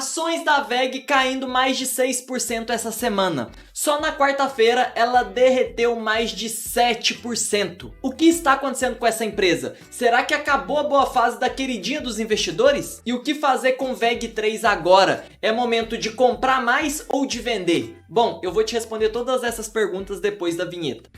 Ações da WEG caindo mais de 6% essa semana. Só na quarta-feira ela derreteu mais de 7%. O que está acontecendo com essa empresa? Será que acabou a boa fase da queridinha dos investidores? E o que fazer com WEG 3 agora? É momento de comprar mais ou de vender? Bom, eu vou te responder todas essas perguntas depois da vinheta.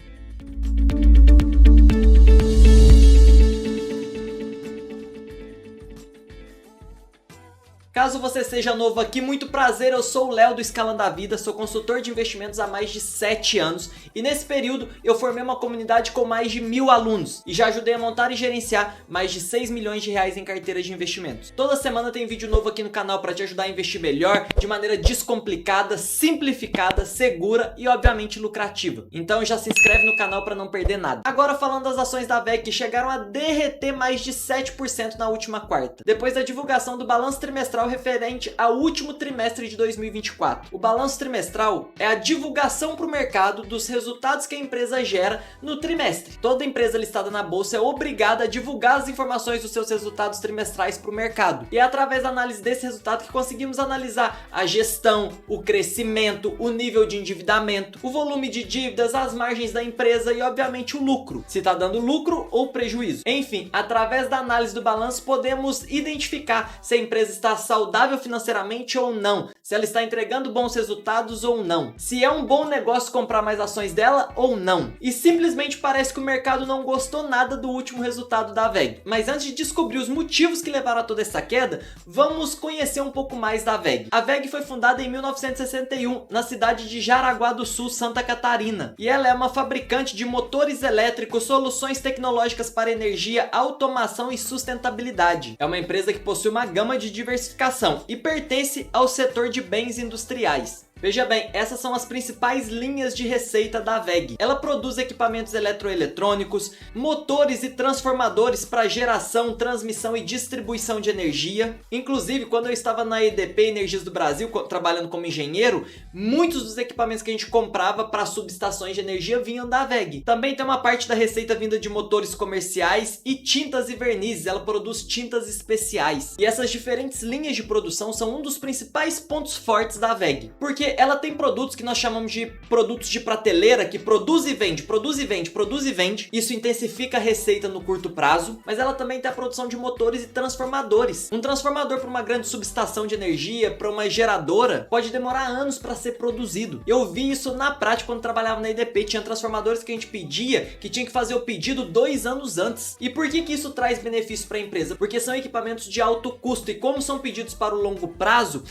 Caso você seja novo aqui, muito prazer, eu sou o Léo do Escalando a Vida, sou consultor de investimentos há mais de 7 anos e nesse período eu formei uma comunidade com mais de 1000 alunos e já ajudei a montar e gerenciar mais de 6 milhões de reais em carteiras de investimentos. Toda semana tem vídeo novo aqui no canal para te ajudar a investir melhor, de maneira descomplicada, simplificada, segura e obviamente lucrativa. Então já se inscreve no canal para não perder nada. Agora falando das ações da WEG que chegaram a derreter mais de 7% na última quarta, depois da divulgação do balanço trimestral referente ao último trimestre de 2024. O balanço trimestral é a divulgação para o mercado dos resultados que a empresa gera no trimestre. Toda empresa listada na bolsa é obrigada a divulgar as informações dos seus resultados trimestrais para o mercado. E é através da análise desse resultado que conseguimos analisar a gestão, o crescimento, o nível de endividamento, o volume de dívidas, as margens da empresa e obviamente o lucro, se está dando lucro ou prejuízo. Enfim, através da análise do balanço podemos identificar se a empresa está saudável financeiramente ou não, se ela está entregando bons resultados ou não, se é um bom negócio comprar mais ações dela ou não. E simplesmente parece que o mercado não gostou nada do último resultado da WEG. Mas antes de descobrir os motivos que levaram a toda essa queda, vamos conhecer um pouco mais da WEG. A WEG foi fundada em 1961 na cidade de Jaraguá do Sul, Santa Catarina, e ela é uma fabricante de motores elétricos, soluções tecnológicas para energia, automação e sustentabilidade. É uma empresa que possui uma gama de diversificação e pertence ao setor de bens industriais. Veja bem, essas são as principais linhas de receita da WEG. Ela produz equipamentos eletroeletrônicos, motores e transformadores para geração, transmissão e distribuição de energia. Inclusive, quando eu estava na EDP Energias do Brasil, trabalhando como engenheiro, muitos dos equipamentos que a gente comprava para subestações de energia vinham da WEG. Também tem uma parte da receita vinda de motores comerciais e tintas e vernizes. Ela produz tintas especiais. E essas diferentes linhas de produção são um dos principais pontos fortes da WEG. Porque ela tem produtos que nós chamamos de produtos de prateleira, que produz e vende, produz e vende, produz e vende. Isso intensifica a receita no curto prazo, mas ela também tem a produção de motores e transformadores. Um transformador para uma grande subestação de energia, para uma geradora, pode demorar anos para ser produzido. Eu vi isso na prática quando trabalhava na EDP. Tinha transformadores que a gente pedia, que tinha que fazer o pedido 2 anos antes. E por que isso traz benefício para a empresa? Porque são equipamentos de alto custo e como são pedidos para o longo prazo,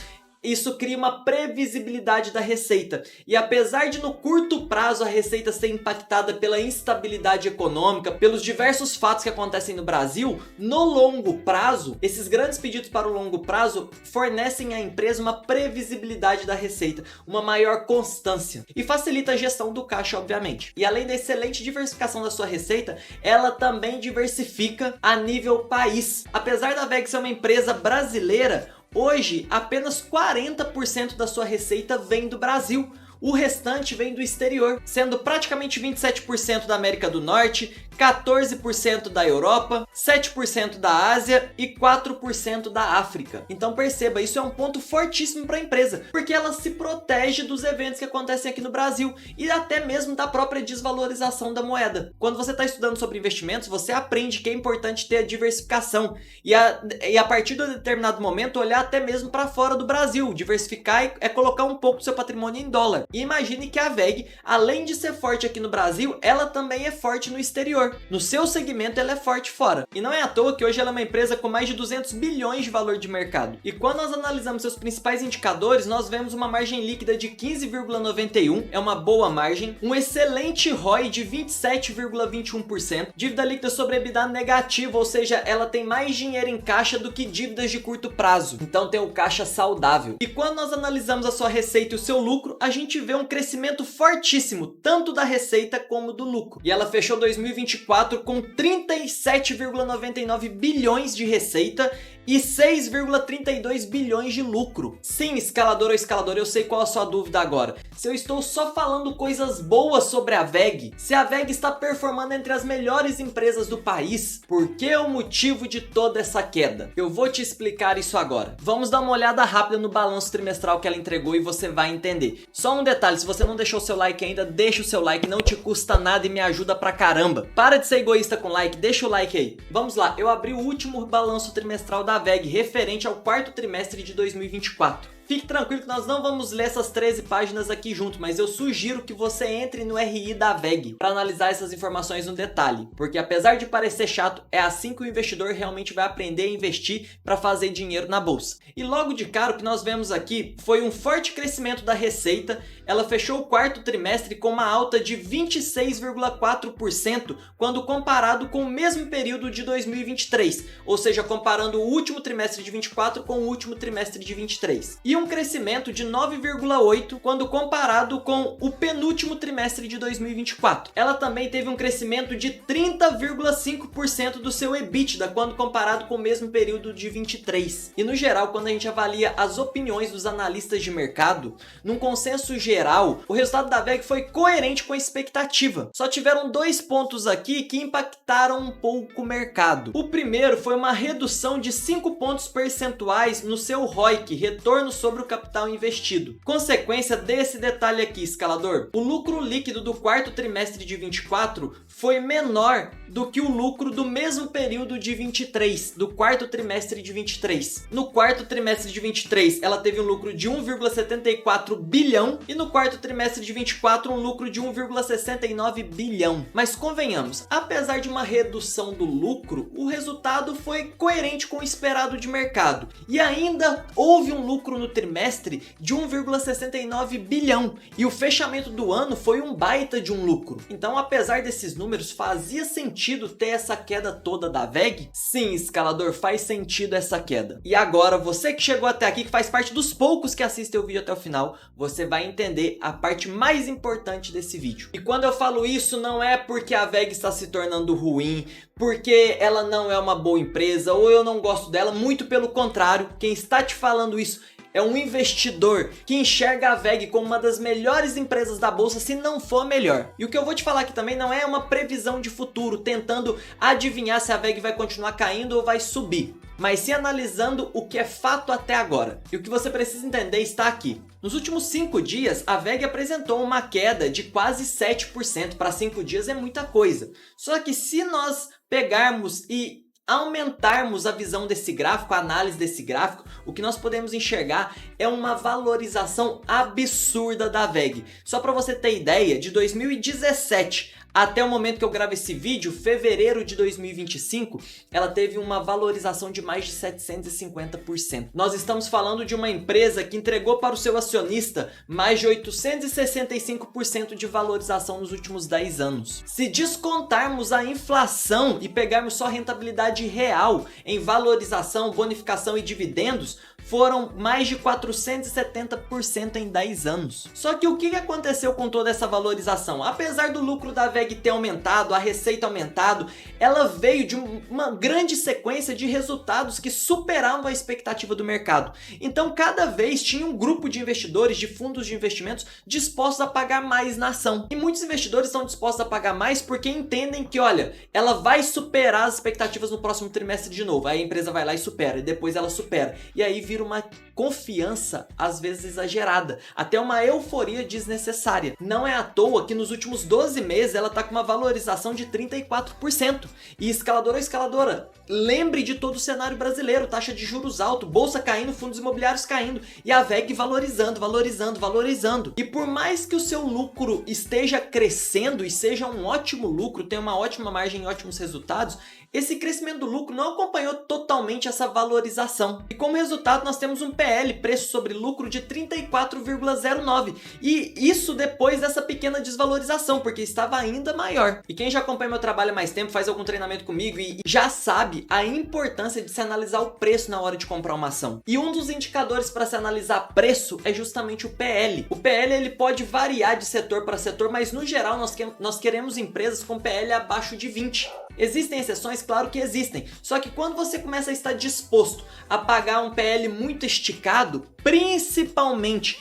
isso cria uma previsibilidade da receita. E apesar de no curto prazo a receita ser impactada pela instabilidade econômica, pelos diversos fatos que acontecem no Brasil, no longo prazo, esses grandes pedidos para o longo prazo fornecem à empresa uma previsibilidade da receita, uma maior constância e facilita a gestão do caixa, obviamente. E além da excelente diversificação da sua receita, ela também diversifica a nível país. Apesar da WEG ser uma empresa brasileira, hoje, apenas 40% da sua receita vem do Brasil. O restante vem do exterior, sendo praticamente 27% da América do Norte, 14% da Europa, 7% da Ásia e 4% da África. Então perceba, isso é um ponto fortíssimo para a empresa, porque ela se protege dos eventos que acontecem aqui no Brasil e até mesmo da própria desvalorização da moeda. Quando você está estudando sobre investimentos, você aprende que é importante ter a diversificação e a partir de um determinado momento olhar até mesmo para fora do Brasil. Diversificar é colocar um pouco do seu patrimônio em dólar. E imagine que a WEG, além de ser forte aqui no Brasil, ela também é forte no exterior. No seu segmento ela é forte fora. E não é à toa que hoje ela é uma empresa com mais de 200 bilhões de valor de mercado. E quando nós analisamos seus principais indicadores, nós vemos uma margem líquida de 15,91, é uma boa margem, um excelente ROI de 27,21%, dívida líquida sobre EBITDA negativa, ou seja, ela tem mais dinheiro em caixa do que dívidas de curto prazo. Então tem o caixa saudável. E quando nós analisamos a sua receita e o seu lucro, a gente vê um crescimento fortíssimo, tanto da receita como do lucro. E ela fechou 2024 com 37,99 bilhões de receita e 6,32 bilhões de lucro. Sim, escalador ou escalador, eu sei qual a sua dúvida agora. Se eu estou só falando coisas boas sobre a WEG, se a WEG está performando entre as melhores empresas do país, por que o motivo de toda essa queda? Eu vou te explicar isso agora. Vamos dar uma olhada rápida no balanço trimestral que ela entregou e você vai entender. Só um detalhe, se você não deixou seu like ainda, deixa o seu like, não te custa nada e me ajuda pra caramba. Para de ser egoísta com like, deixa o like aí. Vamos lá, eu abri o último balanço trimestral da WEG referente ao quarto trimestre de 2024. Fique tranquilo que nós não vamos ler essas 13 páginas aqui junto, mas eu sugiro que você entre no RI da WEG para analisar essas informações no detalhe, porque apesar de parecer chato, é assim que o investidor realmente vai aprender a investir para fazer dinheiro na bolsa. E logo de cara o que nós vemos aqui foi um forte crescimento da receita. Ela fechou o quarto trimestre com uma alta de 26,4% quando comparado com o mesmo período de 2023, ou seja, comparando o último trimestre de 24 com o último trimestre de 23. E um crescimento de 9,8% quando comparado com o penúltimo trimestre de 2024. Ela também teve um crescimento de 30,5% do seu EBITDA quando comparado com o mesmo período de 23. E no geral, quando a gente avalia as opiniões dos analistas de mercado, num consenso geral, o resultado da WEG foi coerente com a expectativa. Só tiveram dois pontos aqui que impactaram um pouco o mercado. O primeiro foi uma redução de 5 pontos percentuais no seu ROIC, retorno sobre o capital investido. Consequência desse detalhe aqui, escalador, o lucro líquido do quarto trimestre de 24 foi menor do que o lucro do mesmo período de 23, do quarto trimestre de 23. No quarto trimestre de 23, ela teve um lucro de 1,74 bilhão e no quarto trimestre de 24 um lucro de 1,69 bilhão. Mas convenhamos, apesar de uma redução do lucro, o resultado foi coerente com o esperado de mercado. E ainda houve um lucro no trimestre de 1,69 bilhão e o fechamento do ano foi um baita de um lucro. Então, apesar desses números, fazia sentido ter essa queda toda da WEG? Sim, escalador, faz sentido essa queda. E agora, você que chegou até aqui, que faz parte dos poucos que assistem o vídeo até o final, você vai entender a parte mais importante desse vídeo. E quando eu falo isso, não é porque a WEG está se tornando ruim, porque ela não é uma boa empresa ou eu não gosto dela, muito pelo contrário, quem está te falando isso é um investidor que enxerga a WEG como uma das melhores empresas da bolsa, se não for a melhor. E o que eu vou te falar aqui também não é uma previsão de futuro, tentando adivinhar se a WEG vai continuar caindo ou vai subir, mas sim analisando o que é fato até agora. E o que você precisa entender está aqui. Nos últimos 5 dias, a WEG apresentou uma queda de quase 7%. Para 5 dias é muita coisa. Só que se nós pegarmos e aumentarmos a visão desse gráfico, a análise desse gráfico, o que nós podemos enxergar é uma valorização absurda da WEG. Só para você ter ideia, de 2017 até o momento que eu gravo esse vídeo, fevereiro de 2025, ela teve uma valorização de mais de 750%. Nós estamos falando de uma empresa que entregou para o seu acionista mais de 865% de valorização nos últimos 10 anos. Se descontarmos a inflação e pegarmos só a rentabilidade real em valorização, bonificação e dividendos, foram mais de 470% em 10 anos. Só que o que aconteceu com toda essa valorização? Apesar do lucro da WEG ter aumentado, a receita aumentado, ela veio de uma grande sequência de resultados que superavam a expectativa do mercado. Então, cada vez tinha um grupo de investidores, de fundos de investimentos, dispostos a pagar mais na ação. E muitos investidores estão dispostos a pagar mais porque entendem que, olha, ela vai superar as expectativas no próximo trimestre de novo. Aí a empresa vai lá e supera, e depois ela supera. E aí vira uma confiança, às vezes exagerada, até uma euforia desnecessária. Não é à toa que nos últimos 12 meses ela está com uma valorização de 34%. E escalador ou escaladora, lembre de todo o cenário brasileiro, taxa de juros alto, bolsa caindo, fundos imobiliários caindo e a WEG valorizando, valorizando, valorizando. E por mais que o seu lucro esteja crescendo e seja um ótimo lucro, tenha uma ótima margem e ótimos resultados, esse crescimento do lucro não acompanhou totalmente essa valorização. E como resultado nós temos um PL, preço sobre lucro, de 34,09. E isso depois dessa pequena desvalorização, porque estava ainda maior. E quem já acompanha meu trabalho há mais tempo, faz algum treinamento comigo e já sabe a importância de se analisar o preço na hora de comprar uma ação. E um dos indicadores para se analisar preço é justamente o PL. O PL ele pode variar de setor para setor, mas no geral nós queremos empresas com PL abaixo de 20. Existem exceções? Claro que existem. Só que quando você começa a estar disposto a pagar um PL muito esticado, principalmente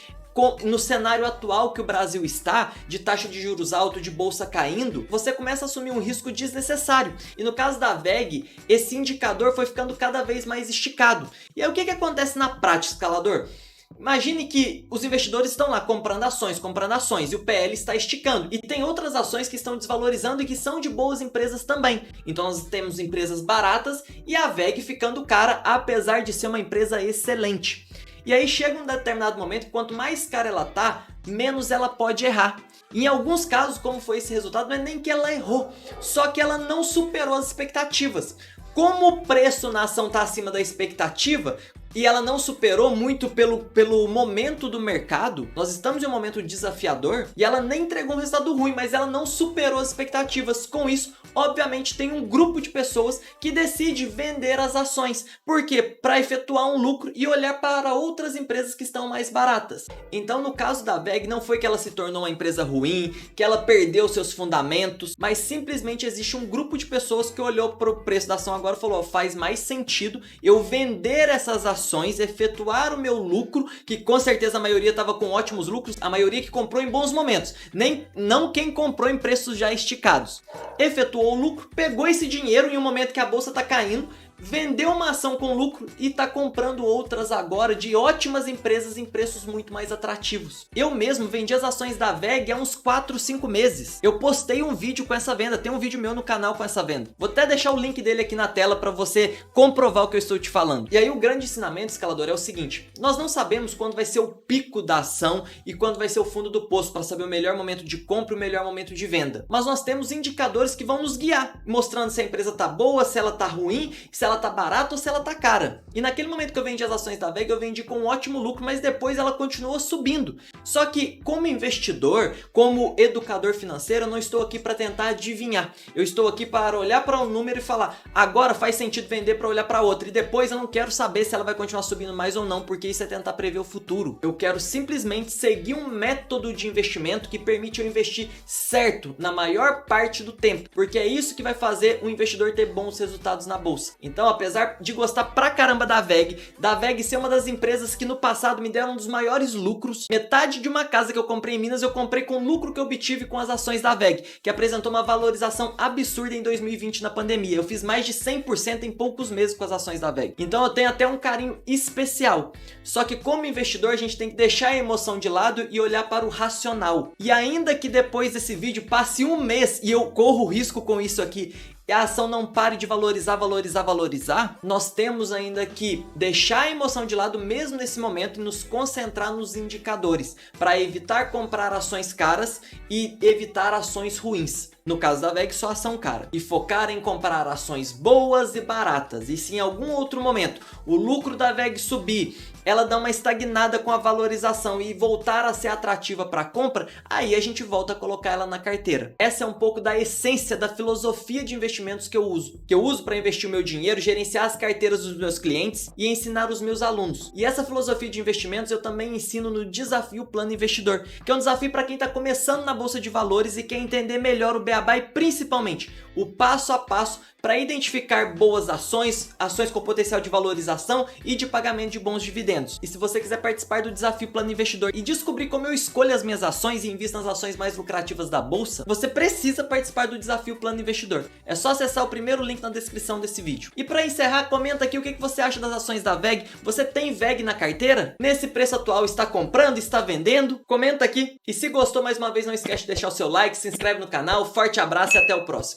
no cenário atual que o Brasil está, de taxa de juros alta, de bolsa caindo, você começa a assumir um risco desnecessário. E no caso da VEG, esse indicador foi ficando cada vez mais esticado. E aí o que acontece na prática, escalador? Imagine que os investidores estão lá comprando ações e o PL está esticando. E tem outras ações que estão desvalorizando e que são de boas empresas também. Então nós temos empresas baratas e a VEG ficando cara, apesar de ser uma empresa excelente. E aí chega um determinado momento, quanto mais cara ela tá, menos ela pode errar. Em alguns casos, como foi esse resultado, não é nem que ela errou, só que ela não superou as expectativas. Como o preço na ação está acima da expectativa e ela não superou muito pelo momento do mercado, nós estamos em um momento desafiador e ela nem entregou um resultado ruim, mas ela não superou as expectativas. Com isso, obviamente, tem um grupo de pessoas que decide vender as ações. Por quê? Para efetuar um lucro e olhar para outras empresas que estão mais baratas. Então, no caso da VEG, não foi que ela se tornou uma empresa ruim, que ela perdeu seus fundamentos, mas simplesmente existe um grupo de pessoas que olhou para o preço da ação agora e falou: faz mais sentido eu vender essas ações, efetuar o meu lucro, que com certeza a maioria estava com ótimos lucros, a maioria que comprou em bons momentos, não quem comprou em preços já esticados. Efetuou o lucro, pegou esse dinheiro em um momento que a bolsa está caindo, vendeu uma ação com lucro e está comprando outras agora de ótimas empresas em preços muito mais atrativos. Eu mesmo vendi as ações da VEG há uns 4, 5 meses. Eu postei um vídeo com essa venda, tem um vídeo meu no canal com essa venda. Vou até deixar o link dele aqui na tela para você comprovar o que eu estou te falando. E aí o grande ensinamento, escalador, é o seguinte: nós não sabemos quando vai ser o pico da ação e quando vai ser o fundo do poço para saber o melhor momento de compra e o melhor momento de venda. Mas nós temos indicadores que vão nos guiar, mostrando se a empresa tá boa, se ela tá ruim, se ela tá barata ou se ela tá cara. E naquele momento que eu vendi as ações da VEG, eu vendi com um ótimo lucro, mas depois ela continuou subindo. Só que como investidor, como educador financeiro, eu não estou aqui para tentar adivinhar. Eu estou aqui para olhar para um número e falar: agora faz sentido vender, para olhar para outra. E depois eu não quero saber se ela vai continuar subindo mais ou não, porque isso é tentar prever o futuro. Eu quero simplesmente seguir um método de investimento que permite eu investir certo na maior parte do tempo, porque é isso que vai fazer o investidor ter bons resultados na bolsa. Então, apesar de gostar pra caramba da VEG ser uma das empresas que no passado me deram um dos maiores lucros, metade de uma casa que eu comprei em Minas, eu comprei com o lucro que eu obtive com as ações da VEG, que apresentou uma valorização absurda em 2020 na pandemia. Eu fiz mais de 100% em poucos meses com as ações da VEG. Então eu tenho até um carinho especial. Só que como investidor, a gente tem que deixar a emoção de lado e olhar para o racional. E ainda que depois desse vídeo passe um mês e eu corro risco com isso aqui, e a ação não pare de valorizar, nós temos ainda que deixar a emoção de lado mesmo nesse momento e nos concentrar nos indicadores para evitar comprar ações caras e evitar ações ruins. No caso da VEG, só ação cara. E focar em comprar ações boas e baratas. E se em algum outro momento o lucro da VEG subir, ela dá uma estagnada com a valorização e voltar a ser atrativa para compra, aí a gente volta a colocar ela na carteira. Essa é um pouco da essência da filosofia de investimentos que eu uso para investir o meu dinheiro, gerenciar as carteiras dos meus clientes e ensinar os meus alunos. E essa filosofia de investimentos eu também ensino no Desafio Plano Investidor, que é um desafio para quem está começando na Bolsa de Valores e quer entender melhor o beabá e principalmente o passo a passo para identificar boas ações com potencial de valorização e de pagamento de bons dividendos. E se você quiser participar do Desafio Plano Investidor e descobrir como eu escolho as minhas ações e invisto nas ações mais lucrativas da bolsa, você precisa participar do Desafio Plano Investidor. É só acessar o primeiro link na descrição desse vídeo. E para encerrar, comenta aqui o que você acha das ações da VEG. Você tem VEG na carteira? Nesse preço atual, está comprando? Está vendendo? Comenta aqui. E se gostou, mais uma vez, não esquece de deixar o seu like, se inscreve no canal. Forte abraço e até o próximo.